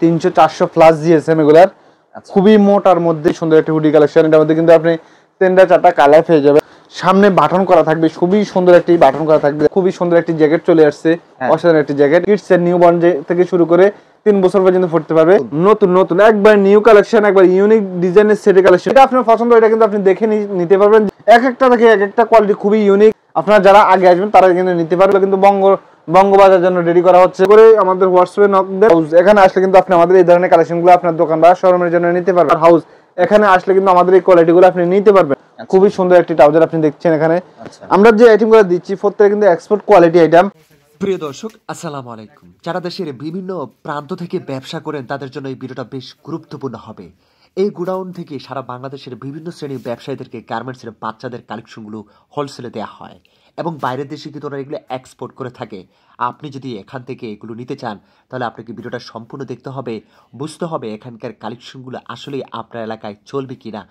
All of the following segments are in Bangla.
300-400 প্লাস জিএসএম এগুলার খুবই মোটার মধ্যে সুন্দর একটা হুডি কালেকশন। এটার মধ্যে কিন্তু আপনি 3টা-4টা কালার পেয়ে যাবেন। সামনে বাটন করা থাকবে, খুবই সুন্দর একটি বাটন করা থাকবে। খুবই সুন্দর একটি জ্যাকেট চলে আসছে, অসাধারণ একটি জ্যাকেট। কিডস এর নিউ বর্ন থেকে শুরু করে 3 বছর পর্যন্ত পড়তে পারবে। নতুন নতুন একবার নিউ কালেকশন, একবার ইউনিক ডিজাইনের সেটের কালেকশন। এটা আপনার পছন্দ, এটা কিন্তু আপনি দেখে নিতে পারবেন। এক একটা থেকে এক একটা কোয়ালিটি খুবই ইউনিক। আপনারা যারা আগে আসবেন তারা কিন্তু নিতে পারবে। কিন্তু বঙ্গবাজার জন্য রেডি করা হচ্ছে করে আমাদের হোয়াটসঅ্যাপে নক দেন। এখানে আসলে কিন্তু আপনি আমাদের এই ধরনের কালেকশনগুলো আপনার দোকান বা শোরুমের জন্য নিতে পারবেন। হাউস এখানে আসলে কিন্তু আমাদের এই কোয়ালিটিগুলো আপনি নিতে পারবেন। খুবই সুন্দর একটি ট্রাউজার আপনি দেখছেন এখানে। আমরা যে আইটেমগুলো দিচ্ছি প্রত্যেকটা কিন্তু এক্সপোর্ট কোয়ালিটি আইটেম। প্রিয় দর্শক, আসসালামু আলাইকুম। যারা দেশের বিভিন্ন প্রান্ত থেকে ব্যবসা করেন তাদের জন্য এই ভিডিওটা বেশ গুরুত্বপূর্ণ হবে। এই গোডাউন থেকে সারা বাংলাদেশের বিভিন্ন শ্রেণীর ব্যবসায়ীদেরকে গার্মেন্টসের বাচ্চাদের কালেকশনগুলো হোলসেলে দেওয়া হয় এবং বাইরের দেশে কিন্তু ওরা এগুলো এক্সপোর্ট করে থাকে। আপনি যদি এখান থেকে এগুলো নিতে চান তাহলে আপনাকে ভিডিওটা সম্পূর্ণ দেখতে হবে, বুঝতে হবে এখানকার কালেকশনগুলো আসলে আপনার এলাকায় চলবে কিনা,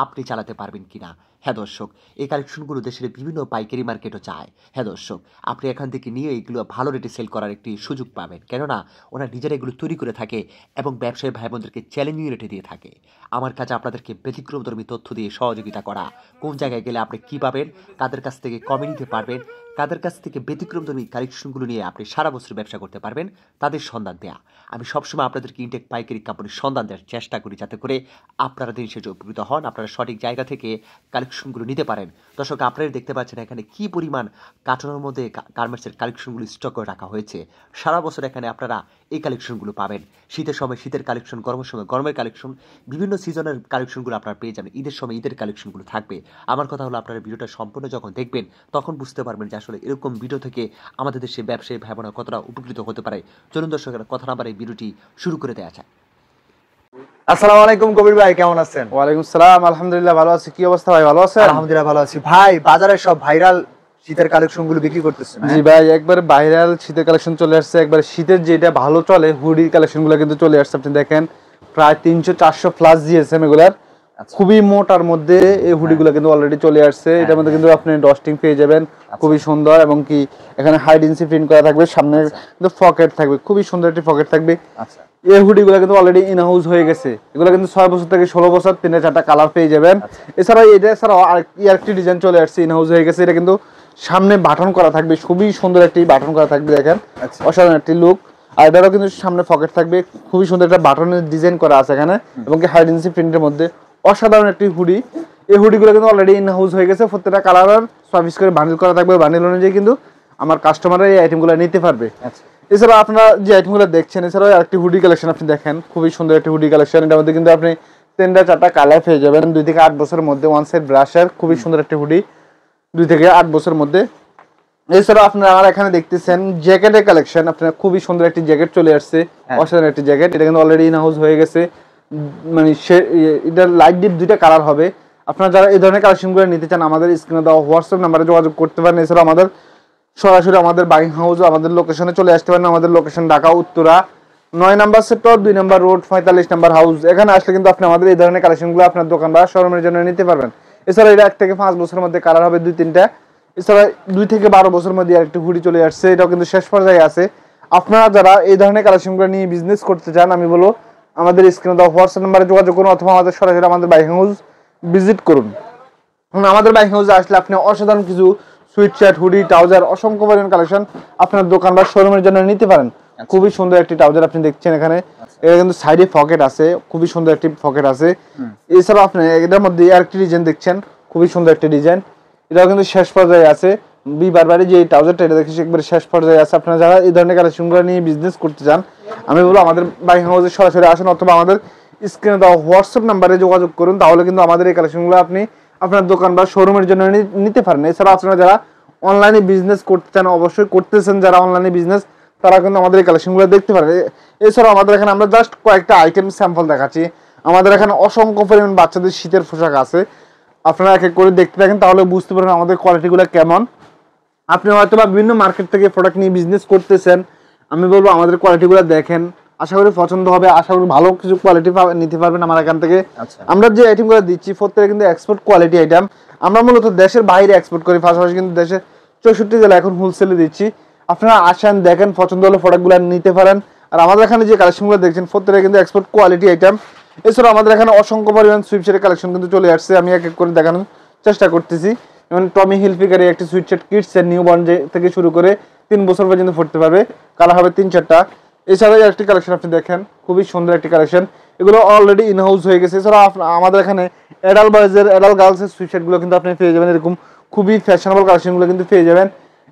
আপনি চালাতে পারবেন কিনা। হ্যাঁ দর্শক, এই কালেকশনগুলো দেশের বিভিন্ন পাইকারি মার্কেটও চায়। হ্যাঁ দর্শক, আপনি এখান থেকে নিয়ে এগুলো ভালো রেটে সেল করার একটি সুযোগ পাবেন, কেননা ওরা নিজেরা এগুলো তৈরি করে থাকে এবং ব্যবসায়ী ভাই বোনদেরকে চ্যালেঞ্জিং রেটে দিয়ে থাকে। আমার কাছে আপনাদেরকে ব্যতিক্রমধর্মী তথ্য দিয়ে সহযোগিতা করা, কোন জায়গায় গেলে আপনি কী পাবেন, কাদের কাছ থেকে কমে নিতে পারবেন, কাদের কাছ থেকে ব্যতিক্রমধর্মী কালেকশনগুলো নিয়ে আপনি সারা বছর ব্যবসা করতে পারবেন, তাদের সন্ধান দেয়া। আমি সবসময় আপনাদেরকে ইনটেক পাইকারি কাপড়ের সন্ধান দেওয়ার চেষ্টা করি, যাতে করে আপনারা দিন শেষে উপকৃত হন, আপনারা সঠিক জায়গা থেকে কালেকশনগুলো নিতে পারেন। দর্শক, আপনারা দেখতে পাচ্ছেন এখানে কি পরিমাণ কার্টনের মধ্যে গার্মেন্টসের কালেকশনগুলো স্টক করে রাখা হয়েছে। সারা বছর এখানে আপনারা এই কালেকশনগুলো পাবেন। শীতের সময় শীতের কালেকশন, গরমের সময় গরমের কালেকশন, বিভিন্ন সিজনের কালেকশনগুলো আপনারা পেয়ে যাবেন। ঈদের সময় ঈদের কালেকশনগুলো থাকবে। আমার কথা হলো, আপনারা ভিডিওটা সম্পূর্ণ যখন দেখবেন তখন বুঝতে পারবেন যে আসলে এরকম ভিডিও থেকে আমাদের দেশে ব্যবসায়ী ভাই বোনেরা কতটা উপকৃত হতে পারে। চলুন দর্শকেরা, কথা না বাড়িয়ে ভিডিওটি শুরু করে দেওয়া যায়। আসসালামু আলাইকুম কবির ভাই, কেমন আছেন? ওয়ালাইকুম সালাম, আলহামদুলিল্লাহ ভালো আছি। কি অবস্থা ভাই? ভালো আছেন? আলহামদুলিল্লাহ ভালো আছি। ভাই, বাজারে সব ভাইরাল শীতের কালেকশন গুলো বিক্রি করতেছেন? জি ভাই, একবার ভাইরাল শীতের কালেকশন চলে আসছে। একবার শীতের যেটা ভালো চলে হুডির কালেকশন গুলো কিন্তু চলে আসছে। আপনি দেখেন প্রায় 300-400 প্লাস জিএসএম এগুলার খুবই মোটার মধ্যে এই হুডি গুলো কিন্তু অলরেডি চলে আসছে। এটার মধ্যে কিন্তু আপনি ডস্টিং পেয়ে যাবেন, খুবই সুন্দর। এবং কি এখানে হাইডেন্সি প্রিন্ট করা থাকবে, সামনে কিন্তু পকেট থাকবে, খুবই সুন্দর একটি পকেট থাকবে। এই হুডি গুলো কিন্তু অলরেডি ইন হাউস হয়ে গেছে। এগুলো কিন্তু 6 বছর থেকে 16 বছর 3-4টা কালার পেয়ে যাবেন। এছাড়া এটা ছাড়াও আরেকটি ডিজাইন চলে আসছে, ইন হাউস হয়ে গেছে। এটা কিন্তু সামনে বাটন করা থাকবে, খুবই সুন্দর একটি বাটন করা থাকবে, দেখেন অসাধারণ একটি লুক। আর এটারও কিন্তু সামনে পকেট থাকবে, খুবই সুন্দর একটা বাটনের ডিজাইন করা আছে এখানে এবং কি হাইডেন্সি প্রিন্টের মধ্যে অসাধারণ একটি হুডি। এই হুডিগুলো কিন্তু অলরেডি ইন হাউস হয়ে গেছে। প্রত্যেকটা কালার সার্ভিস করে বান্ডিল করা থাকবে। বান্ডিল অনুযায়ী কিন্তু আমার কাস্টমাররা এই আইটেমগুলো নিতে পারবে। এছাড়া আপনারা যে আইটেমগুলো দেখছেন, এছাড়াও একটি হুডি কালেকশন আপনি দেখেন, খুবই সুন্দর একটি হুডি কালেকশন। এটার মধ্যে কিন্তু আপনি 3টা-4টা কালার পেয়ে যাবেন। 2 থেকে 8 বছরের মধ্যে ওয়ান সাইড ব্রাশের খুবই সুন্দর একটি হুডি, 2 থেকে 8 বছরের মধ্যে। এছাড়াও আপনারা আমার এখানে দেখতেছেন জ্যাকেটের কালেকশন। আপনার খুবই সুন্দর একটি জ্যাকেট চলে আসছে, অসাধারণ একটি জ্যাকেট। এটা কিন্তু অলরেডি ইন হাউস হয়ে গেছে। মানে এটা লাইট ডিপ 2টা কালার হবে। আপনারা যারা এই ধরনের কালেকশনগুলো নিতে চান আমাদের স্ক্রিনে দেওয়া হোয়াটসঅ্যাপ নাম্বারে যোগাযোগ করতে পারেন। এছাড়াও আমাদের সরাসরি আমাদের বাইং হাউস আমাদের লোকেশনে চলে আসতে পারেন। আমাদের লোকেশন ঢাকা উত্তরা 9 নম্বর সেক্টর 2 নম্বর রোড 45 নম্বর হাউস। এখানে আসলে কিন্তু আপনি আমাদের এই ধরনের কালেকশনগুলো আপনার দোকান বা শোরুমের জন্য নিতে পারবেন। এছাড়া এটা 1 থেকে 5 বছরের মধ্যে কালার হবে 2-3টা। এছাড়া 2 থেকে 12 বছরের মধ্যে আরেকটি হুডি চলে আসছে, এটাও কিন্তু শেষ পর্যায়ে আছে। আপনারা যারা এই ধরনের কালেকশনগুলো নিয়ে বিজনেস করতে চান, আমি বলবো আমাদের স্ক্রিনে দেওয়া হোয়াটসঅ্যাপ নাম্বারে যোগাযোগ করুন অথবা আমাদের সরাসরি আমাদের বাইং হাউস ভিজিট করুন। আমাদের বাইং হাউসে আসলে আপনি অসাধারণ কিছু সুইট শার্ট, হুডি, ট্রাউজার, অসংখ্য পরিমাণ কালেকশন আপনার দোকান বা শোরুমের জন্য নিতে পারেন। খুবই সুন্দর একটি ট্রাউজার আপনি দেখছেন এখানে। এটা কিন্তু সাইডে পকেট আছে, খুবই সুন্দর একটি পকেট আছে। এছাড়াও আপনি এটার মধ্যে আরেকটি ডিজাইন দেখছেন, খুবই সুন্দর একটি ডিজাইন। এটাও কিন্তু শেষ পর্যায়ে আছে। বারবারই যে ট্রাউজারটা এটা দেখেছি একবারে শেষ পর্যায়ে আছে। আপনারা যারা এই ধরনের কালেকশনগুলো নিয়ে বিজনেস করতে চান, আমি বলবো আমাদের বাইং হাউসে সরাসরি আসুন অথবা আমাদের স্ক্রিনে দেওয়া হোয়াটসঅ্যাপ নাম্বারে যোগাযোগ করুন। তাহলে কিন্তু আমাদের এই কালেকশনগুলো আপনি আপনার দোকান বা শোরুমের জন্য নিতে পারেন। এছাড়া আপনারা যারা অনলাইনে বিজনেস করতে চান, অবশ্যই করতেছেন যারা অনলাইনে বিজনেস, তারা কিন্তু আমাদের এই কালেকশনগুলো দেখতে পারেন। এছাড়াও আমাদের এখানে আমরা জাস্ট কয়েকটা আইটেম স্যাম্পল দেখাচ্ছি। আমাদের এখানে অসংখ্য পরিমাণ বাচ্চাদের শীতের পোশাক আছে। আপনারা এক এক করে দেখতে থাকেন, তাহলে বুঝতে পারবেন আমাদের কোয়ালিটিগুলো কেমন। আপনি হয়তো বা বিভিন্ন মার্কেট থেকে প্রোডাক্ট নিয়ে বিজনেস করতেছেন, আমি বলবো আমাদের কোয়ালিটিগুলো দেখেন, আশা করি পছন্দ হবে, আশা করি ভালো কিছু কোয়ালিটি নিতে পারবেন আমার এখান থেকে। আমরা যে আইটেমগুলো দিচ্ছি প্রত্যেকটা কিন্তু এক্সপোর্ট কোয়ালিটি আইটেম। আমরা মূলত দেশের বাইরে এক্সপোর্ট করি, পাশাপাশি কিন্তু দেশের 64 জেলা এখন হোলসেলে দিচ্ছি। আপনারা আসেন, দেখেন, পছন্দ হলে প্রোডাক্টগুলো নিতে পারেন। আর আমাদের এখানে যে কালেকশনগুলো দেখছেন প্রত্যেকটা কিন্তু এক্সপোর্ট কোয়ালিটি আইটেম। এছাড়া আমাদের এখানে অসংখ্য পরিমাণ সুইটশার্টের কালেকশন কিন্তু চলে আসছে, আমি এক এক করে দেখানোর চেষ্টা করতেছি। যেমন টমি হিলফিগারের একটি সুইটশার্ট কিডসের নিউ বর্ন থেকে শুরু করে 3 বছর পর্যন্ত পড়তে পারবে, কালার হবে 3-4টা। এছাড়াও একটি কালেকশন আপনি দেখেন, খুবই সুন্দর একটি কালেকশন, এগুলো অলরেডি ইনহাউস হয়ে গেছে। এছাড়া আমাদের এখানে অ্যাডাল্ট বয়েজের অ্যাডাল্ট গার্লসের সুইটশার্টগুলো কিন্তু আপনি পেয়ে যাবেন, এরকম খুবই ফ্যাশনেবল কালেকশনগুলো কিন্তু পেয়ে যাবেন।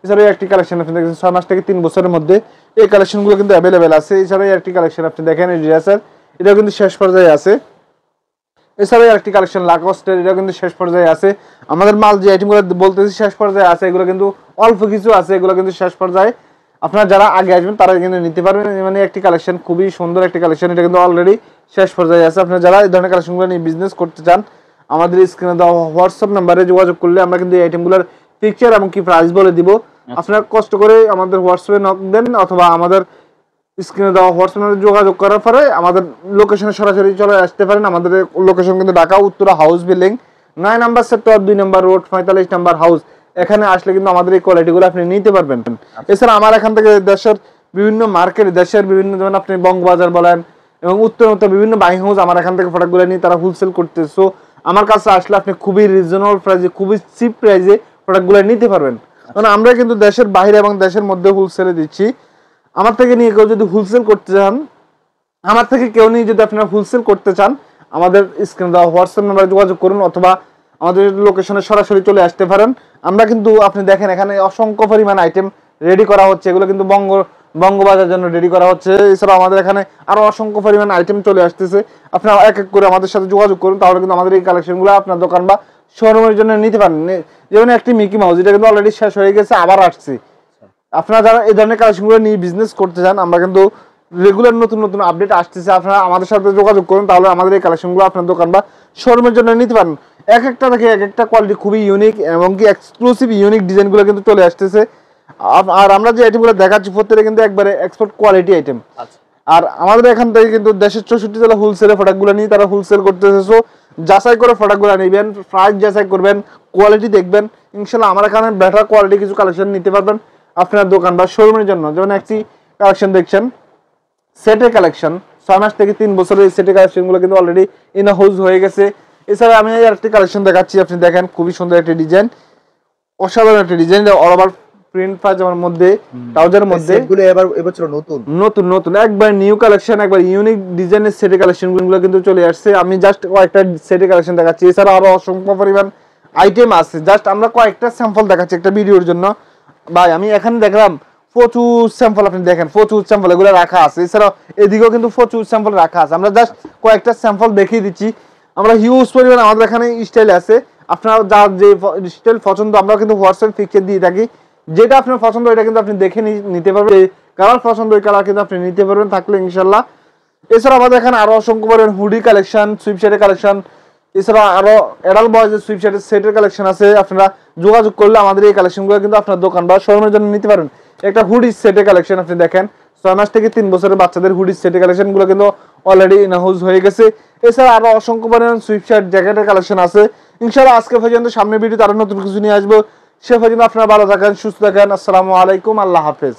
এছাড়াও একটি কালেকশন আপনি দেখেন 6 মাস থেকে 3 বছরের মধ্যে এই কালেকশনগুলো কিন্তু অ্যাভেলেবেল আছে। এছাড়াও একটি কালেকশন আপনি দেখেন এই ড্রেসের, এটাও কিন্তু শেষ পর্যায়ে আছে। এছাড়াও একটি কালেকশন লাকোস্টের, এটাও কিন্তু শেষ পর্যায়ে আছে। আমাদের মাল যে আইটেমগুলো বলতেছি শেষ পর্যায়ে আছে, এগুলো কিন্তু অল্প কিছু আছে, এগুলো কিন্তু শেষ পর্যায়ে। আপনারা যারা আগে আসবেন তারা কিন্তু নিতে পারবেন। মানে একটি কালেকশন, খুবই সুন্দর একটি কালেকশন, এটা কিন্তু অলরেডি শেষ পর্যায়ে আছে। আপনারা যারা এই ধরনের কালেকশনগুলো নিয়ে বিজনেস করতে চান, আমাদের স্ক্রিনে দেওয়া হোয়াটসঅ্যাপ নাম্বারে যোগাযোগ করলে আমরা কিন্তু এই আইটেমগুলোর পিকচার এবং কি প্রাইস বলে দিব। আপনারা কষ্ট করে আমাদের হোয়াটসঅ্যাপে নক দেন অথবা আমাদের স্ক্রিনে দেওয়া হোয়াটসঅ্যাপে যোগাযোগ করার পরে আমাদের লোকেশনে সরাসরি চলে আসতে পারেন। আমাদের লোকেশন কিন্তু ঢাকা উত্তরা হাউস বিল্ডিং 9 নম্বর সেক্টর 2 নম্বর রোড 45 নম্বর হাউস। এখানে আসলে কিন্তু আমাদের এই কোয়ালিটিগুলো আপনি নিতে পারবেন। এছাড়া আমার এখান থেকে দেশের বিভিন্ন মার্কেট, দেশের বিভিন্ন, যেমন আপনি বঙ্গবাজার বলেন এবং উত্তর বিভিন্ন বাইং হাউস আমার এখান থেকে প্রোডাক্টগুলো নিয়ে তারা হোলসেল করতেছে। সো আমার কাছে আসলে আপনি খুবই রিজনেবল প্রাইসে, খুবই চিপ প্রাইসে প্রোডাক্টগুলো নিতে পারবেন। কারণ আমরা কিন্তু দেশের বাইরে এবং দেশের মধ্যে হোলসেলে দিচ্ছি। আমার থেকে নিয়ে কেউ যদি হোলসেল করতে চান, আমার থেকে কেউ নিয়ে যদি আপনারা হোলসেল করতে চান, আমাদের স্ক্রিনে দেওয়া হোয়াটসঅ্যাপ নাম্বারে যোগাযোগ করুন অথবা আমাদের লোকেশনে সরাসরি চলে আসতে পারেন। আমরা কিন্তু আপনি দেখেন এখানে অসংখ্য পরিমাণ আইটেম রেডি করা হচ্ছে, এগুলো কিন্তু বঙ্গবাজার জন্য রেডি করা হচ্ছে। এছাড়াও আমাদের এখানে আরো অসংখ্য পরিমাণ আইটেম চলে আসতেছে। আপনারা এক এক করে আমাদের সাথে যোগাযোগ করুন, তাহলে কিন্তু আমাদের এই কালেকশনগুলো আপনার দোকান বা শোরুমের জন্য নিতে পারেন। যেমন একটি মিকি মাউস, এটা কিন্তু অলরেডি শেষ হয়ে গেছে, আবার আসছে। আপনারা যারা এই ধরনের কালেকশনগুলো নিয়ে বিজনেস করতে চান, আমরা কিন্তু রেগুলার নতুন আপডেট আসতেছে, আপনারা আমাদের সাথে যোগাযোগ করুন, তাহলে আমাদের এই কালেকশনগুলো আপনার দোকান বা শোরুমের জন্য নিতে পারেন। এক একটা দেখে এক একটা কোয়ালিটি খুবই ইউনিক এবং কি এক্সক্লুসিভ ইউনিক ডিজাইনগুলো কিন্তু চলে আসতেছে। আর আমরা যে আইটেমগুলো দেখাচ্ছি প্রত্যেকটা কিন্তু একবারে এক্সপোর্ট কোয়ালিটি আইটেম। আর আমাদের এখান থেকে কিন্তু দেশের 64 জেলা হোলসেলে প্রোডাক্টগুলো নিয়ে তারা হোলসেল করতেছে। সো যাচাই করে প্রোডাক্টগুলো নেবেন, প্রাইস যাচাই করবেন, কোয়ালিটি দেখবেন। ইনশাল্লাহ আমার এখানে বেটার কোয়ালিটি কিছু কালেকশন নিতে পারবেন আপনার দোকান বা শোরুমের জন্য। যেমন একটি কালেকশন দেখছেন, সেটের কালেকশন, 6 মাস থেকে 3 বছরের এই সেটের কালেকশনগুলো কিন্তু অলরেডি ইন হাউস হয়ে গেছে। এছাড়া আমি আরেকটি কালেকশন দেখাচ্ছি, আপনি দেখেন খুবই সুন্দর একটি ডিজাইন, অসাধারণ একটি ডিজাইন, অল ওভার প্রিন্ট পাজামার মধ্যে, ট্রাউজারের মধ্যে। এগুলো এবছর নতুন একবার নিউ কালেকশন, একবার ইউনিক ডিজাইনের সেটের কালেকশনগুলো কিন্তু চলে আসছে। আমি জাস্ট কয়েকটা সেটের কালেকশন দেখাচ্ছি, এছাড়া আরো অসংখ্য পরিমাণ আইটেম আছে। জাস্ট আমরা কয়েকটা স্যাম্পল দেখাচ্ছি একটা ভিডিওর জন্য। ভাই আমি এখানে দেখলাম প্রচুর স্যাম্পল, আপনি দেখেন প্রচুর স্যাম্পল এগুলো রাখা আছে। এছাড়াও এদিকেও কিন্তু প্রচুর স্যাম্পল রাখা আছে। আমরা জাস্ট কয়েকটা স্যাম্পল দেখিয়ে দিচ্ছি। আমরা হিউজ পরিমাণ আমাদের এখানে স্টাইল আছে, আপনারা যার যে স্টাইল পছন্দ আমরা কিন্তু হোয়াটসঅ্যাপ পিকচার দিয়ে থাকি। যেটা আপনার পছন্দ এটা কিন্তু আপনি দেখে নিতে পারবেন, কালার পছন্দ ওই কালার কিন্তু আপনি নিতে পারবেন থাকলে ইনশাল্লাহ। এছাড়া আমাদের এখানে আরো অসংখ্য পরিমাণ হুডি কালেকশন, সুইপশার্টের কালেকশন, এছাড়া আরো অ্যাডাল্ট বয়েজের সুইপশার্টের সেটের কালেকশন আছে। আপনারা যোগাযোগ করলে আমাদের এই কালেকশনগুলো কিন্তু আপনার দোকান বা শোরুমের জন্য নিতে পারেন। একটা হুডি সেটের কালেকশন আপনি দেখেন, 6 মাস থেকে 3 বছরের বাচ্চাদের হুডি সেটের কালেকশনগুলো কিন্তু অলরেডি ইন হাউস হয়ে গেছে। এছাড়া আরো অসংখ্য পরিমাণ সুইপশার্ট জ্যাকেটের কালেকশন আছে। ইনশাআল্লাহ আজকে পর্যন্ত, সামনের ভিডিওতে আরো নতুন কিছু নিয়ে আসবো। সে পর্যন্ত আপনারা ভালো থাকেন, সুস্থ থাকেন। আসসালামু আলাইকুম, আল্লাহ হাফেজ।